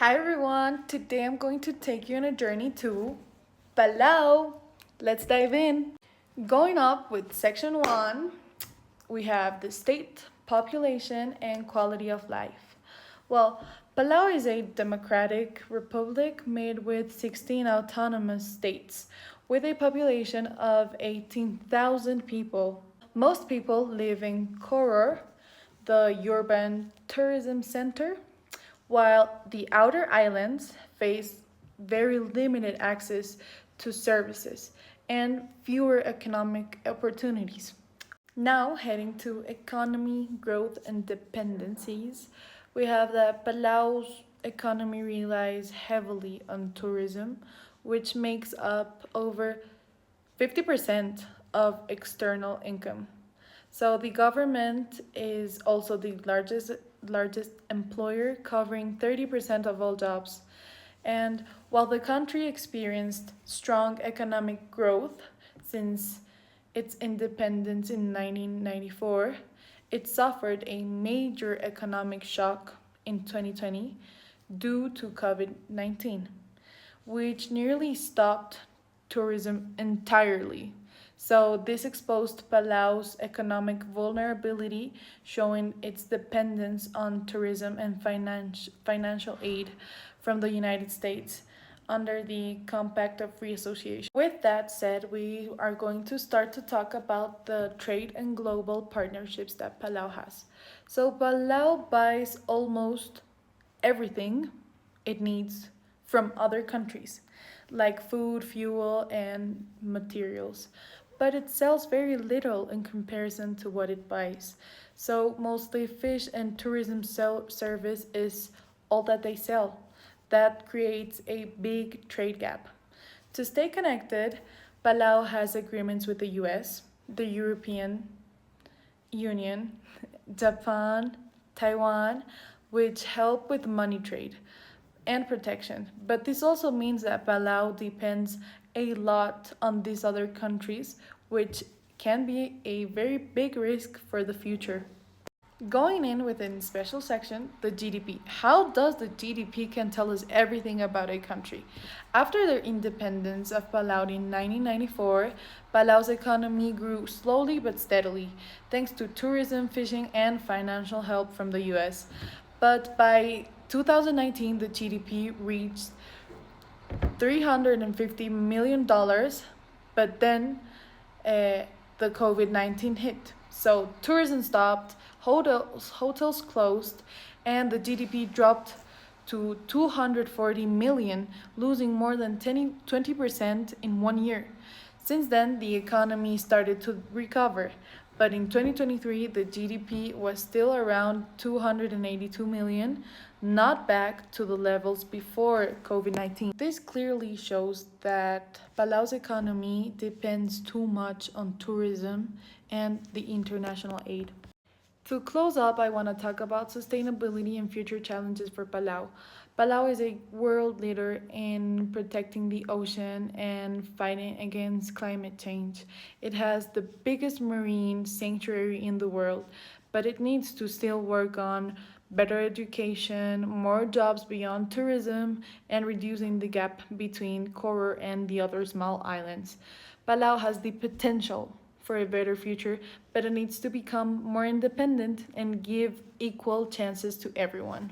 Hi everyone, today I'm going to take you on a journey to Palau. Let's dive in. Going up with section 1, we have the state, population, and quality of life. Well, Palau is a democratic republic made with 16 autonomous states with a population of 18,000 people. Most people live in Koror, the urban tourism center, while the outer islands face very limited access to services and fewer economic opportunities. Now, heading to economy, growth, and dependencies, we have that Palau's economy relies heavily on tourism, which makes up over 50% of external income. So the government is also the largest employer, covering 30% of all jobs. And while the country experienced strong economic growth since its independence in 1994, it suffered a major economic shock in 2020 due to COVID 19, which nearly stopped tourism entirely. So, this exposed Palau's economic vulnerability, showing its dependence on tourism and financial aid from the United States under the Compact of Free Association. With that said, we are going to start to talk about the trade and global partnerships that Palau has. So, Palau buys almost everything it needs from other countries, like food, fuel, and materials. But it sells very little in comparison to what it buys. So, mostly fish and tourism service is all that they sell. That creates a big trade gap. To stay connected, Palau has agreements with the US, the European Union, Japan, Taiwan, which help with money trade and protection. But this also means that Palau depends a lot on these other countries, which can be a very big risk for the future. Going in within special section, the GDP. How does the GDP can tell us everything about a country? After their independence of Palau in 1994, Palau's economy grew slowly but steadily, thanks to tourism, fishing, and financial help from the US. But by 2019, the GDP reached $350 million, but then the COVID 19 hit. So tourism stopped, hotels closed, and the GDP dropped to 240 million, losing more than 20% in 1 year. Since then, the economy started to recover, but in 2023, the GDP was still around 282 million, not back to the levels before COVID 19. This clearly shows that Palau's economy depends too much on tourism and the international aid. To close up, I want to talk about sustainability and future challenges for Palau. Palau is a world leader in protecting the ocean and fighting against climate change. It has the biggest marine sanctuary in the world, but it needs to still work on better education, more jobs beyond tourism, and reducing the gap between Koror and the other small islands. Palau has the potential for a better future, but it needs to become more independent and give equal chances to everyone.